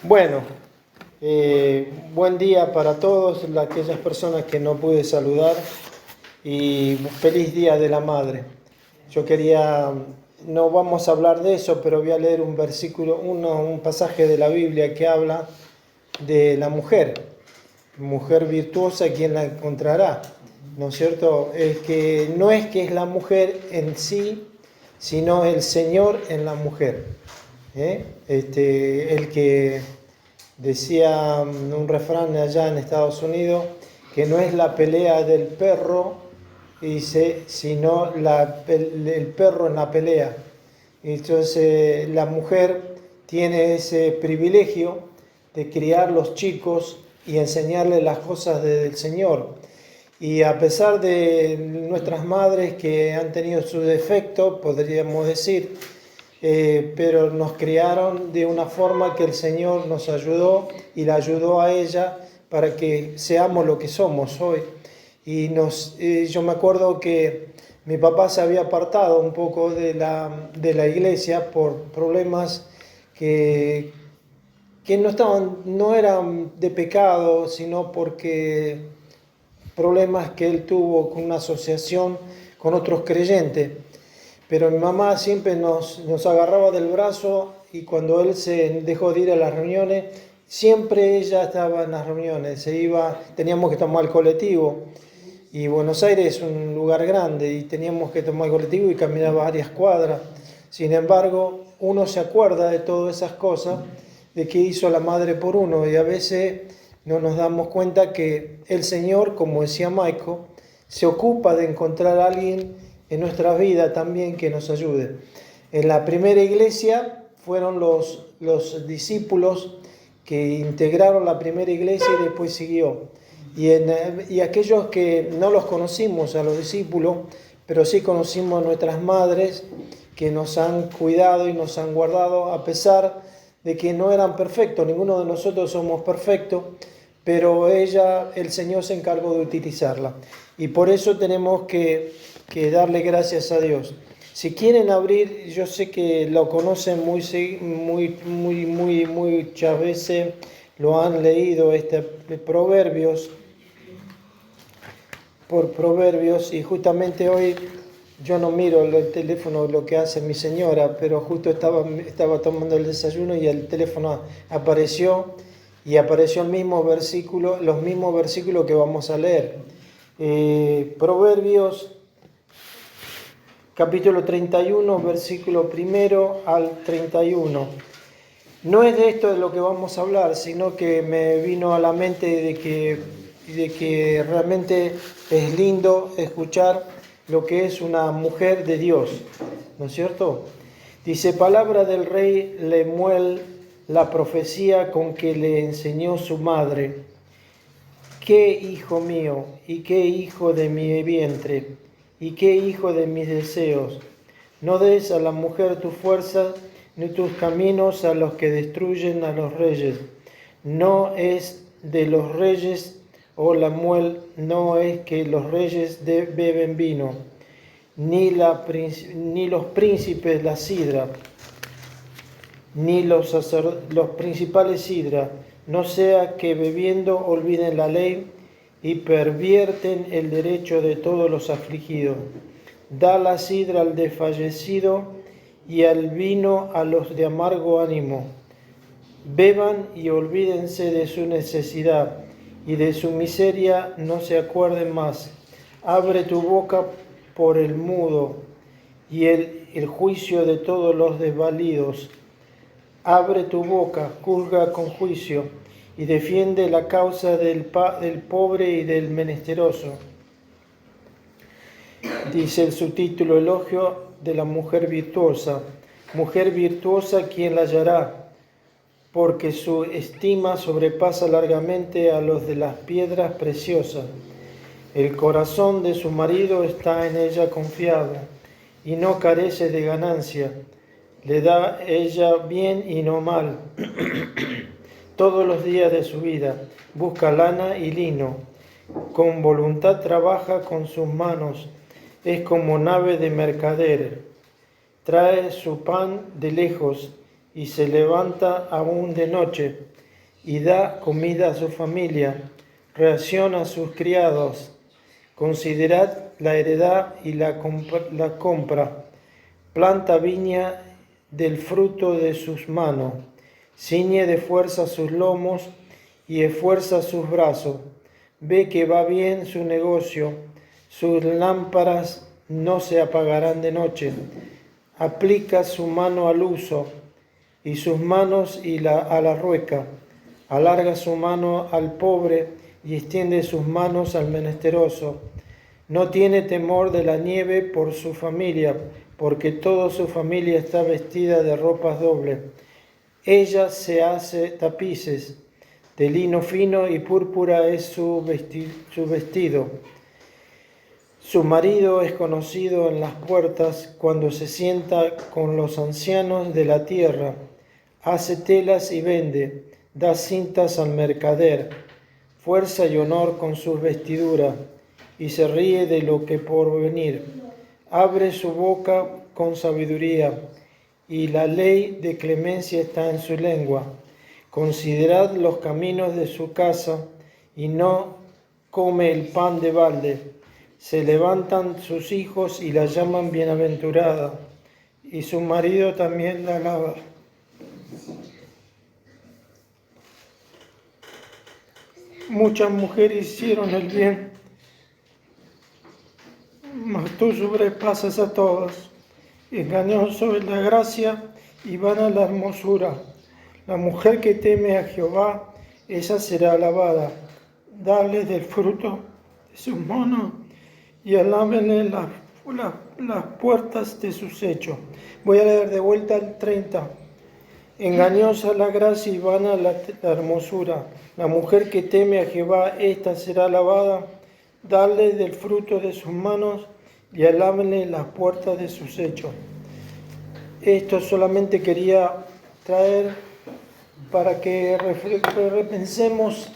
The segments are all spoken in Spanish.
Bueno, buen día para todos, aquellas personas que no pude saludar y feliz Día de la Madre. No vamos a hablar de eso, pero voy a leer un versículo, un pasaje de la Biblia que habla de la mujer virtuosa, ¿quién la encontrará? ¿No es cierto? No es que es la mujer en sí, sino el Señor en la mujer. El que decía un refrán allá en Estados Unidos, que no es la pelea del perro, dice, sino el perro en la pelea. Entonces la mujer tiene ese privilegio de criar los chicos y enseñarles las cosas del Señor. Y a pesar de nuestras madres que han tenido su defecto, podríamos decir, pero nos criaron de una forma que el Señor nos ayudó y la ayudó a ella para que seamos lo que somos hoy. Yo me acuerdo que mi papá se había apartado un poco de la iglesia por problemas que no eran de pecado, sino porque problemas que él tuvo con una asociación con otros creyentes. Pero mi mamá siempre nos agarraba del brazo y cuando él se dejó de ir a las reuniones, siempre ella estaba en las reuniones. Teníamos que tomar el colectivo y Buenos Aires es un lugar grande y teníamos que tomar el colectivo y caminar varias cuadras. Sin embargo, uno se acuerda de todas esas cosas, de qué hizo la madre por uno, y a veces no nos damos cuenta que el Señor, como decía Michael, se ocupa de encontrar a alguien en nuestra vida también que nos ayude. En la primera iglesia fueron los discípulos que integraron la primera iglesia y después siguió. Y aquellos que no los conocimos a los discípulos, pero sí conocimos a nuestras madres que nos han cuidado y nos han guardado a pesar de que no eran perfectos. Ninguno de nosotros somos perfectos, pero el Señor se encargó de utilizarla. Y por eso tenemos que darle gracias a Dios. Si quieren abrir, yo sé que lo conocen muchas veces, lo han leído, Proverbios, y justamente hoy yo no miro el teléfono, lo que hace mi señora, pero justo estaba tomando el desayuno y el teléfono apareció el mismo versículo, los mismos versículos que vamos a leer. Proverbios capítulo 31, versículo 1 al 31. No es de esto de lo que vamos a hablar, sino que me vino a la mente de que realmente es lindo escuchar lo que es una mujer de Dios, ¿no es cierto? Dice, palabra del rey Lemuel, la profecía con que le enseñó su madre. ¿Qué hijo mío y qué hijo de mi vientre y qué hijo de mis deseos? No des a la mujer tu fuerza ni tus caminos a los que destruyen a los reyes. No es de los reyes, Lemuel, no es que los reyes beben vino, ni los príncipes la sidra, ni los principales sidra, no sea que bebiendo olviden la ley y pervierten el derecho de todos los afligidos. Da la sidra al desfallecido y al vino a los de amargo ánimo. Beban y olvídense de su necesidad y de su miseria no se acuerden más. Abre tu boca por el mudo y el juicio de todos los desvalidos. Abre tu boca, juzga con juicio y defiende la causa del pobre y del menesteroso. Dice el subtítulo, elogio de la mujer virtuosa. Mujer virtuosa, ¿quién la hallará? Porque su estima sobrepasa largamente a los de las piedras preciosas. El corazón de su marido está en ella confiado y no carece de ganancia. Le da ella bien y no mal. Todos los días de su vida busca lana y lino. Con voluntad trabaja con sus manos. Es como nave de mercader. Trae su pan de lejos y se levanta aún de noche, y da comida a su familia, ración a sus criados. Considerad la heredad y la compra, planta viña del fruto de sus manos, ciñe de fuerza sus lomos y esfuerza sus brazos. Ve que va bien su negocio, sus lámparas no se apagarán de noche. Aplica su mano al uso y sus manos a la rueca. Alarga su mano al pobre y extiende sus manos al menesteroso. No tiene temor de la nieve por su familia, porque toda su familia está vestida de ropas dobles. Ella se hace tapices de lino fino y púrpura es su vestido. Su marido es conocido en las puertas cuando se sienta con los ancianos de la tierra. Hace telas y vende, da cintas al mercader, fuerza y honor con sus vestiduras, y se ríe de lo que por venir. Abre su boca con sabiduría, y la ley de clemencia está en su lengua. Considerad los caminos de su casa, y no come el pan de balde. Se levantan sus hijos y la llaman bienaventurada, y su marido también la alaba. Muchas mujeres hicieron el bien, mas tú sobrepasas a todas. Engañoso es la gracia y vana la hermosura. La mujer que teme a Jehová, esa será alabada. Dale del fruto de sus manos y alábenle las puertas de sus hechos. Voy a leer de vuelta el 30. Engañosa la gracia y vana la hermosura. La mujer que teme a Jehová, esta será alabada. Dale del fruto de sus manos y alábenle las puertas de sus hechos. Esto solamente quería traer para que repensemos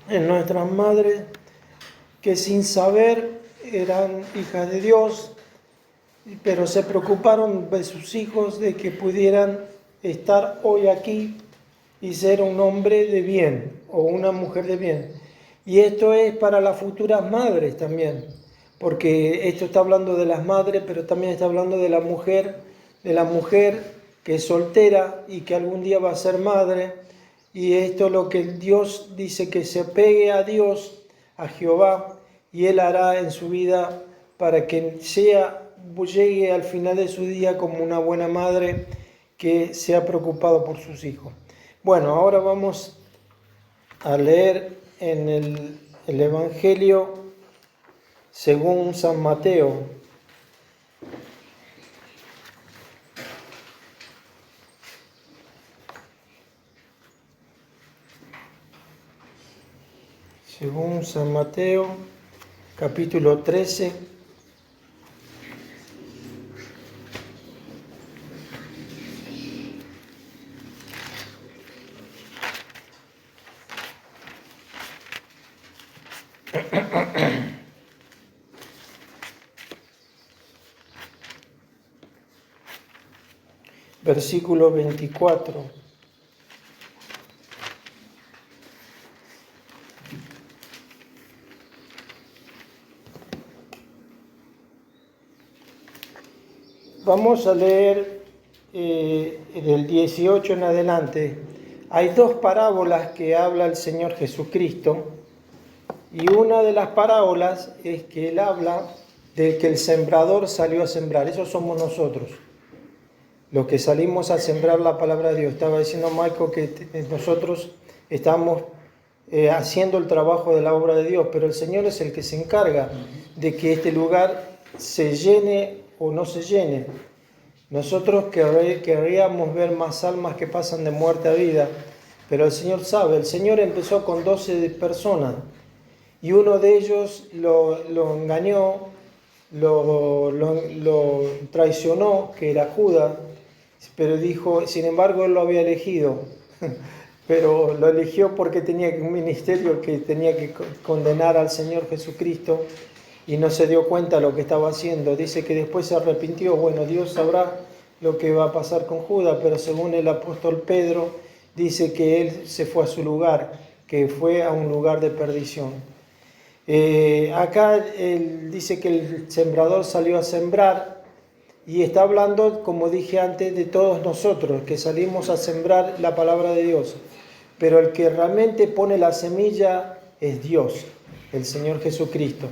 en nuestras madres que sin saber eran hijas de Dios, pero se preocuparon de sus hijos, de que pudieran estar hoy aquí y ser un hombre de bien o una mujer de bien. Y esto es para las futuras madres también, porque esto está hablando de las madres, pero también está hablando de la mujer que es soltera y que algún día va a ser madre. Y esto es lo que Dios dice, que se apegue a Dios, a Jehová, y Él hará en su vida para que llegue al final de su día como una buena madre que se ha preocupado por sus hijos. Bueno, ahora vamos a leer en el Evangelio según San Mateo. Según San Mateo, capítulo 13. Versículo 24. Vamos a leer del 18 en adelante. Hay dos parábolas que habla el Señor Jesucristo, y una de las parábolas es que Él habla de que el sembrador salió a sembrar. Esos somos nosotros, los que salimos a sembrar la palabra de Dios. Estaba diciendo Michael que nosotros estamos haciendo el trabajo de la obra de Dios, pero el Señor es el que se encarga de que este lugar se llene o no se llene. Nosotros querríamos ver más almas que pasan de muerte a vida, pero el Señor sabe. El Señor empezó con 12 personas y uno de ellos lo engañó, lo traicionó, que era Judas, pero dijo, sin embargo, él lo había elegido, pero lo eligió porque tenía un ministerio que tenía que condenar al Señor Jesucristo. y no se dio cuenta de lo que estaba haciendo. Dice que después se arrepintió. Bueno, Dios sabrá lo que va a pasar con Judas, pero según el apóstol Pedro, dice que él se fue a su lugar, que fue a un lugar de perdición. Acá él dice que el sembrador salió a sembrar y está hablando, como dije antes, de todos nosotros que salimos a sembrar la palabra de Dios. Pero el que realmente pone la semilla es Dios, el Señor Jesucristo.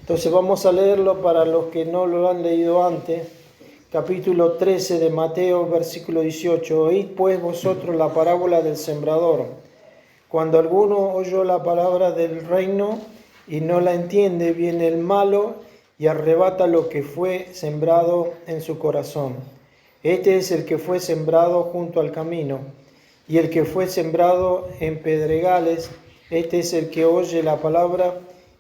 Entonces vamos a leerlo para los que no lo han leído antes. Capítulo 13 de Mateo, versículo 18. Oíd pues vosotros la parábola del sembrador. Cuando alguno oyó la palabra del reino y no la entiende, viene el malo y arrebata lo que fue sembrado en su corazón. Este es el que fue sembrado junto al camino, y el que fue sembrado en pedregales, este es el que oye la palabra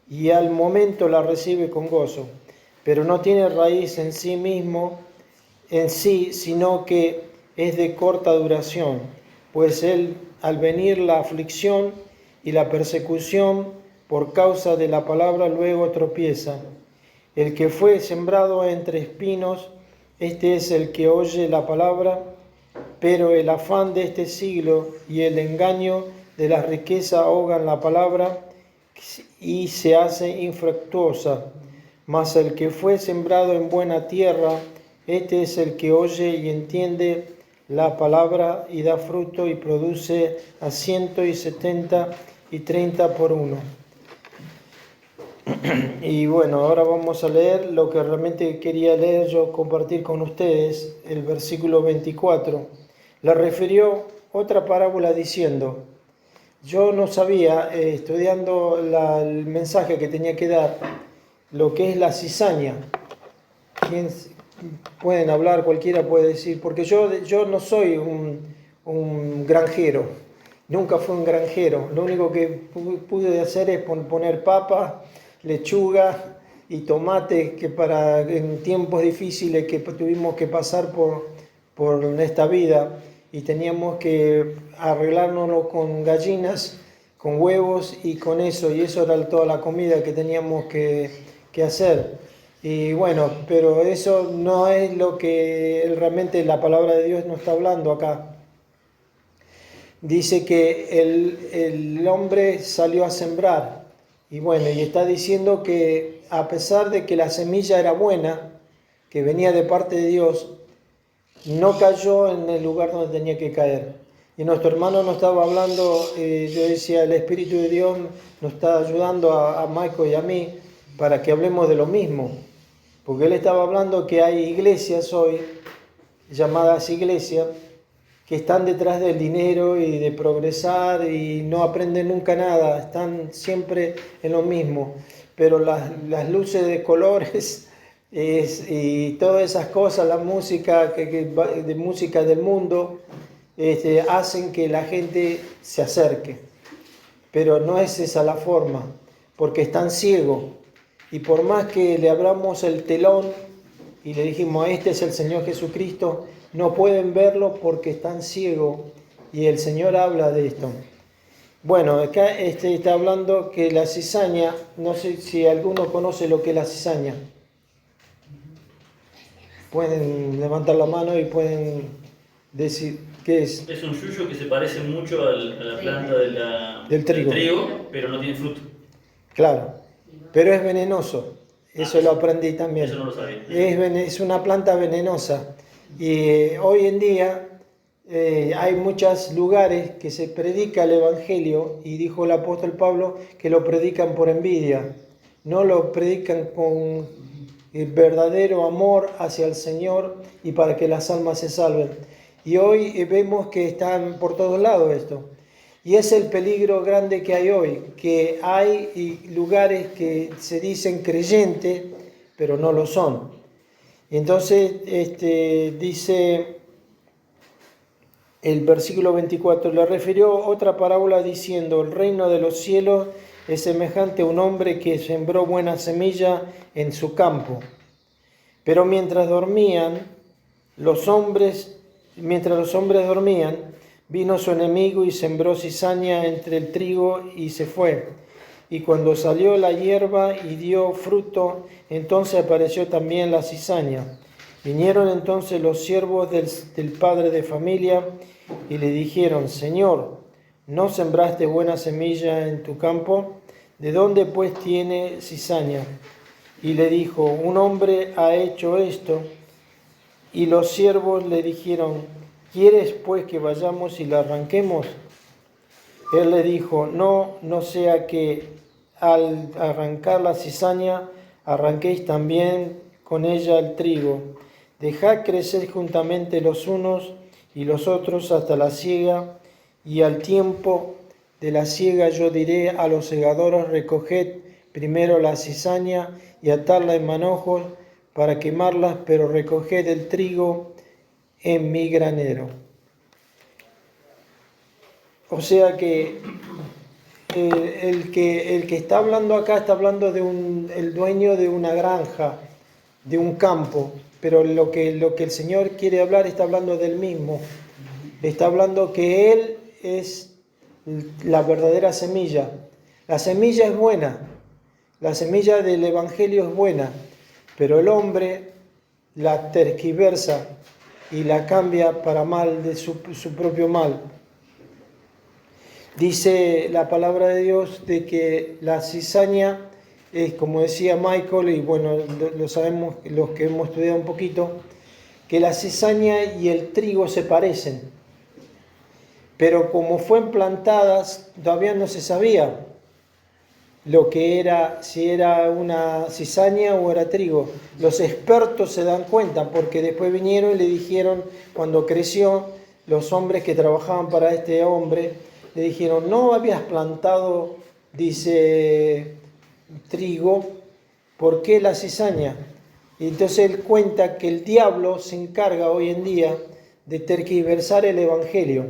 y al momento la recibe con gozo, pero no tiene raíz en sí mismo, en sí, sino que es de corta duración, pues él, al venir la aflicción y la persecución por causa de la palabra, luego tropieza. El que fue sembrado entre espinos, este es el que oye la palabra, pero el afán de este siglo y el engaño de la riqueza ahogan la palabra y se hace infructuosa. Mas el que fue sembrado en buena tierra, este es el que oye y entiende la palabra y da fruto y produce a 170 y 30 por uno. Y bueno, ahora vamos a leer lo que realmente quería leer yo, compartir con ustedes, el versículo 24. Le refirió otra parábola diciendo, yo no sabía, estudiando el mensaje que tenía que dar, lo que es la cizaña. Pueden hablar, cualquiera puede decir, porque yo no soy un granjero, nunca fui un granjero. Lo único que pude hacer es poner papa, lechuga y tomate, que en tiempos difíciles que tuvimos que pasar por esta vida y teníamos que arreglárnoslo con gallinas, con huevos y con eso, y eso era toda la comida que teníamos que hacer. Y bueno, pero eso no es lo que realmente la palabra de Dios nos está hablando acá. Dice que el hombre salió a sembrar. Y bueno, y está diciendo que a pesar de que la semilla era buena, que venía de parte de Dios, no cayó en el lugar donde tenía que caer. Y nuestro hermano nos estaba hablando, yo decía, el Espíritu de Dios nos está ayudando a Michael y a mí para que hablemos de lo mismo. Porque él estaba hablando que hay iglesias hoy, llamadas iglesias, que están detrás del dinero y de progresar y no aprenden nunca nada, están siempre en lo mismo. Pero las luces de colores y todas esas cosas, la música, de música del mundo, hacen que la gente se acerque. Pero no es esa la forma, porque están ciegos. Y por más que le abramos el telón y le dijimos, este es el Señor Jesucristo, no pueden verlo porque están ciegos, y el Señor habla de esto. Bueno, acá está hablando que la cizaña, no sé si alguno conoce lo que es la cizaña. Pueden levantar la mano y pueden decir qué es. Es un yuyo que se parece mucho a la planta Del trigo, pero no tiene fruto. Claro, pero es venenoso. Eso lo aprendí también. Eso no lo sabía. Es una planta venenosa. Y hoy en día hay muchos lugares que se predica el Evangelio, y dijo el apóstol Pablo que lo predican por envidia, no lo predican con el verdadero amor hacia el Señor y para que las almas se salven. Y hoy vemos que están por todos lados esto. Y es el peligro grande que hay hoy, que hay lugares que se dicen creyentes, pero no lo son. Y entonces dice el versículo 24, le refirió otra parábola diciendo, el reino de los cielos es semejante a un hombre que sembró buena semilla en su campo. Pero mientras los hombres dormían, vino su enemigo y sembró cizaña entre el trigo y se fue. y cuando salió la hierba y dio fruto, entonces apareció también la cizaña. Vinieron entonces los siervos del padre de familia y le dijeron: Señor, ¿no sembraste buena semilla en tu campo? ¿De dónde pues tiene cizaña? Y le dijo: un hombre ha hecho esto. Y los siervos le dijeron: ¿quieres pues que vayamos y la arranquemos? Él le dijo: no sea que al arrancar la cizaña arranquéis también con ella el trigo. Dejad crecer juntamente los unos y los otros hasta la siega, y al tiempo de la siega yo diré a los segadores: recoged primero la cizaña y atadla en manojos para quemarlas, pero recoged el trigo en mi granero. O sea que el que está hablando acá está hablando el dueño de una granja, de un campo, pero lo que el Señor quiere hablar está hablando del mismo. Está hablando que Él es la verdadera semilla. La semilla es buena, la semilla del Evangelio es buena, pero el hombre la tergiversa y la cambia para mal, de su propio mal. Dice la palabra de Dios de que la cizaña es, como decía Michael, y bueno, lo sabemos los que hemos estudiado un poquito, que la cizaña y el trigo se parecen, pero como fueron plantadas todavía no se sabía lo que era, si era una cizaña o era trigo. Los expertos se dan cuenta porque después vinieron y le dijeron, cuando creció, los hombres que trabajaban para este hombre, le dijeron: no habías plantado, dice, trigo, ¿por qué la cizaña? Y entonces él cuenta que el diablo se encarga hoy en día de tergiversar el Evangelio.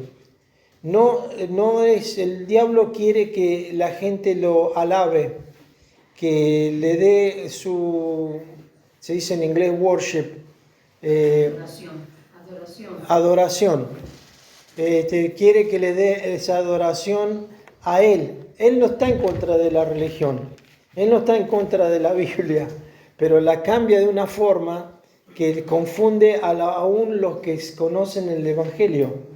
No es, el diablo quiere que la gente lo alabe, que le dé se dice en inglés worship, adoración. Quiere que le dé esa adoración a él. Él no está en contra de la religión, él no está en contra de la Biblia, pero la cambia de una forma que confunde aún los que conocen el Evangelio.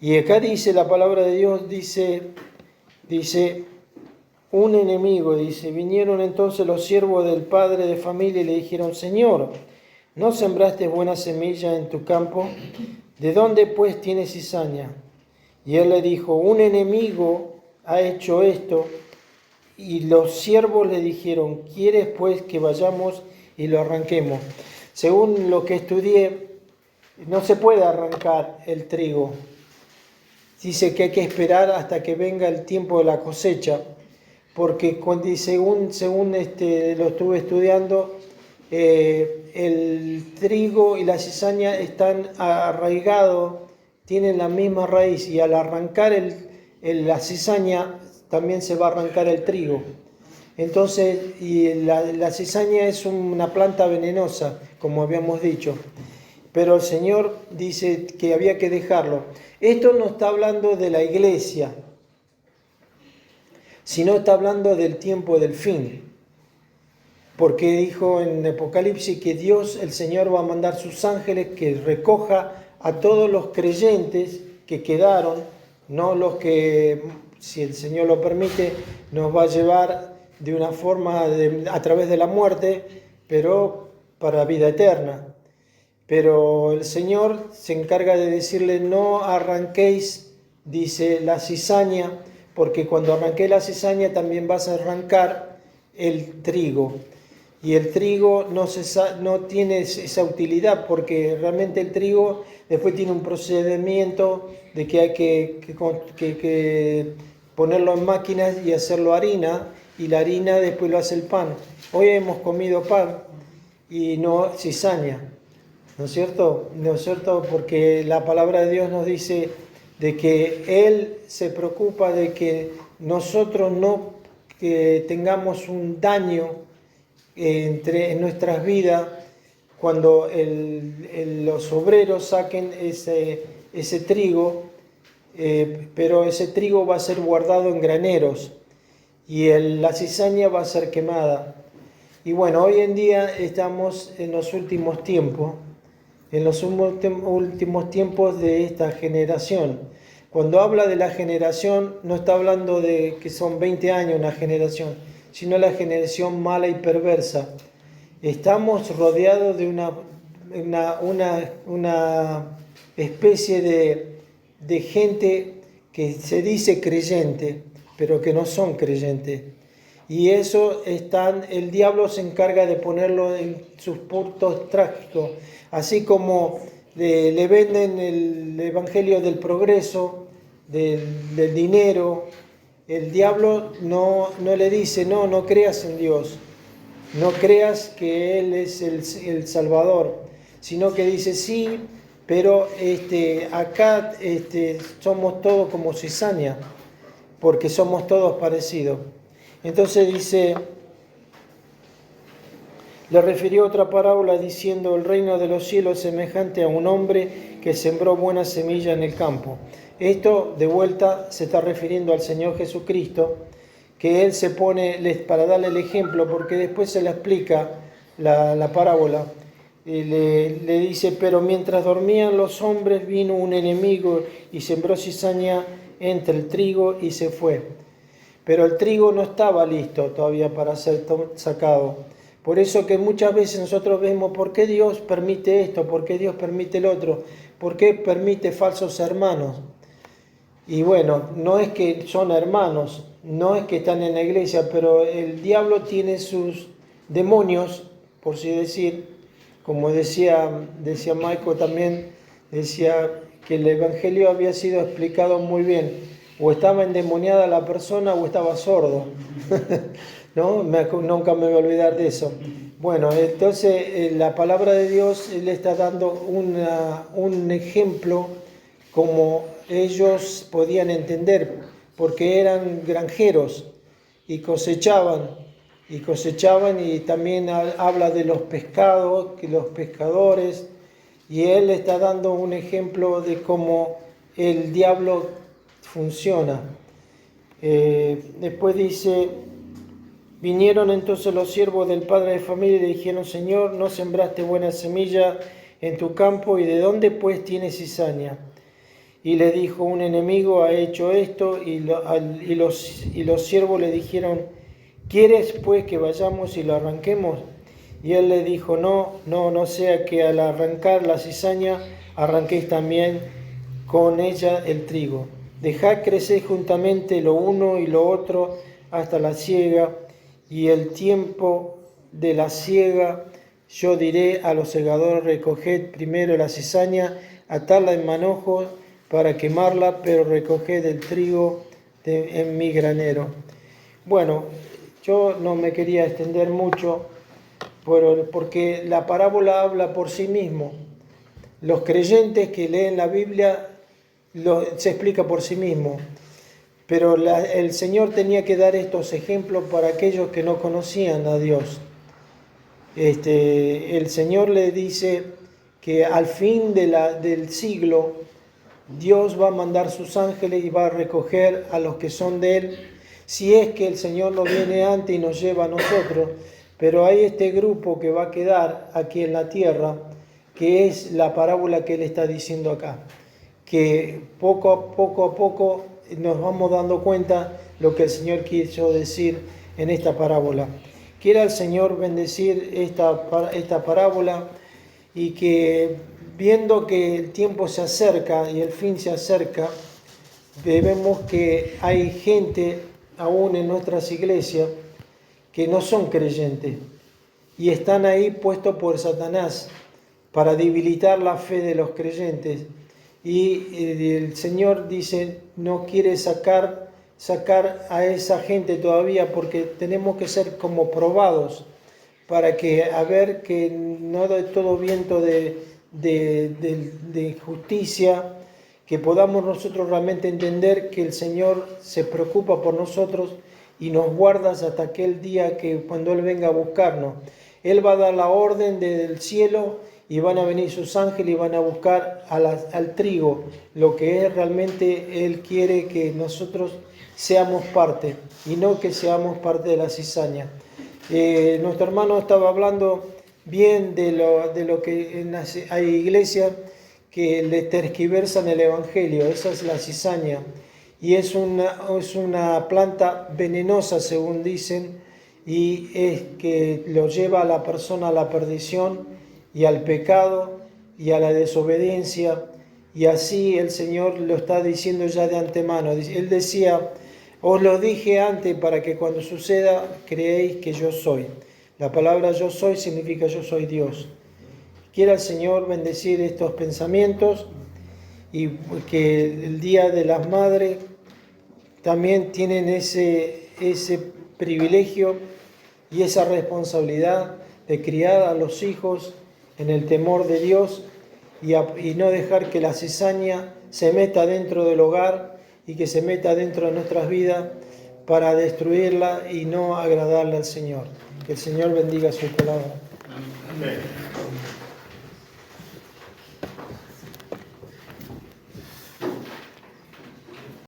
Y acá dice la palabra de Dios, dice un enemigo, dice: vinieron entonces los siervos del padre de familia y le dijeron: Señor, ¿no sembraste buena semilla en tu campo? ¿De dónde pues tienes cizaña? Y él le dijo: un enemigo ha hecho esto. Y los siervos le dijeron: ¿quieres pues que vayamos y lo arranquemos? Según lo que estudié, no se puede arrancar el trigo. Dice que hay que esperar hasta que venga el tiempo de la cosecha, porque según lo estuve estudiando, el trigo y la cizaña están arraigados, tienen la misma raíz, y al arrancar la cizaña también se va a arrancar el trigo. Entonces, y la cizaña es una planta venenosa, como habíamos dicho, pero el Señor dice que había que dejarlo. Esto no está hablando de la iglesia, sino está hablando del tiempo del fin. Porque dijo en Apocalipsis que Dios, el Señor, va a mandar sus ángeles que recoja a todos los creyentes que quedaron, no los que, si el Señor lo permite, nos va a llevar de una forma a través de la muerte, pero para vida eterna. Pero el Señor se encarga de decirle: no arranquéis, dice, la cizaña, porque cuando arranqué la cizaña también vas a arrancar el trigo. Y el trigo no tiene esa utilidad, porque realmente el trigo después tiene un procedimiento de que hay que ponerlo en máquinas y hacerlo harina, y la harina después lo hace el pan. Hoy hemos comido pan y no cizaña. ¿No es cierto? ¿No es cierto? Porque la palabra de Dios nos dice de que Él se preocupa de que nosotros no tengamos un daño en nuestras vidas cuando los obreros saquen ese trigo, pero ese trigo va a ser guardado en graneros. y la cizaña va a ser quemada. Y bueno, hoy en día estamos en los últimos tiempos, de esta generación. Cuando habla de la generación, no está hablando de que son 20 años una generación, sino la generación mala y perversa. Estamos rodeados de una especie de gente que se dice creyente, pero que no son creyentes. Y eso el diablo se encarga de ponerlo en sus puntos trágicos. Así como le venden el evangelio del progreso, del dinero, el diablo no le dice, no creas en Dios, no creas que Él es el Salvador, sino que dice, sí, pero acá somos todos como cizaña, porque somos todos parecidos. Entonces dice, le refirió otra parábola diciendo, el reino de los cielos es semejante a un hombre que sembró buena semilla en el campo. Esto de vuelta se está refiriendo al Señor Jesucristo, que Él se pone para darle el ejemplo, porque después se le explica la parábola. Y le dice, pero mientras dormían los hombres vino un enemigo y sembró cizaña entre el trigo y se fue. Pero el trigo no estaba listo todavía para ser sacado. Por eso que muchas veces nosotros vemos por qué Dios permite esto, por qué Dios permite el otro, por qué permite falsos hermanos. Y bueno, no es que son hermanos, no es que están en la iglesia, pero el diablo tiene sus demonios, por así decir, como decía Michael también, decía que el evangelio había sido explicado muy bien. O estaba endemoniada la persona o estaba sordo. ¿No? Nunca me voy a olvidar de eso. Bueno, entonces la palabra de Dios le está dando un ejemplo como ellos podían entender, porque eran granjeros y cosechaban y también habla de los pescados, que los pescadores, y él está dando un ejemplo de cómo el diablo funciona. Después dice, vinieron entonces los siervos del padre de familia y le dijeron, Señor, ¿no sembraste buena semilla en tu campo? ¿Y de dónde pues tienes cizaña? Y le dijo, un enemigo ha hecho esto, y los siervos le dijeron, ¿quieres pues que vayamos y lo arranquemos? Y él le dijo, no sea que al arrancar la cizaña arranquéis también con ella el trigo. Dejad crecer juntamente lo uno y lo otro hasta la siega, y el tiempo de la siega yo diré a los segadores, recoged primero la cizaña, atadla en manojos para quemarla, pero recoged el trigo en mi granero. Bueno, yo no me quería extender mucho, porque la parábola habla por sí mismo. Los creyentes que leen la Biblia se explica por sí mismo, pero el Señor tenía que dar estos ejemplos para aquellos que no conocían a Dios. El Señor le dice que al fin del siglo Dios va a mandar sus ángeles y va a recoger a los que son de Él, si es que el Señor no viene antes y nos lleva a nosotros. Pero hay este grupo que va a quedar aquí en la tierra, que es la parábola que Él está diciendo acá, que poco a poco nos vamos dando cuenta lo que el Señor quiso decir en esta parábola. Quiera el Señor bendecir esta parábola, y que viendo que el tiempo se acerca y el fin se acerca, vemos que hay gente aún en nuestras iglesias que no son creyentes y están ahí puestos por Satanás para debilitar la fe de los creyentes. Y el Señor dice, no quiere sacar a esa gente todavía, porque tenemos que ser como probados para que a ver que no de todo viento de justicia, que podamos nosotros realmente entender que el Señor se preocupa por nosotros y nos guarda hasta aquel día que cuando Él venga a buscarnos. Él va a dar la orden del cielo y van a venir sus ángeles y van a buscar al trigo, lo que es realmente Él quiere que nosotros seamos parte y no que seamos parte de la cizaña. Nuestro hermano estaba hablando bien de lo que hay iglesias que le tergiversan el evangelio. Esa es la cizaña y es una planta venenosa, según dicen, y es que lo lleva a la persona a la perdición y al pecado y a la desobediencia, y así el Señor lo está diciendo ya de antemano. Él decía: os lo dije antes para que cuando suceda creéis que yo soy. La palabra yo soy significa yo soy Dios. Quiera el Señor bendecir estos pensamientos y que el Día de las Madres también tienen ese privilegio y esa responsabilidad de criar a los hijos en el temor de Dios y no dejar que la cizaña se meta dentro del hogar y que se meta dentro de nuestras vidas para destruirla y no agradarle al Señor. Que el Señor bendiga su palabra. Amén.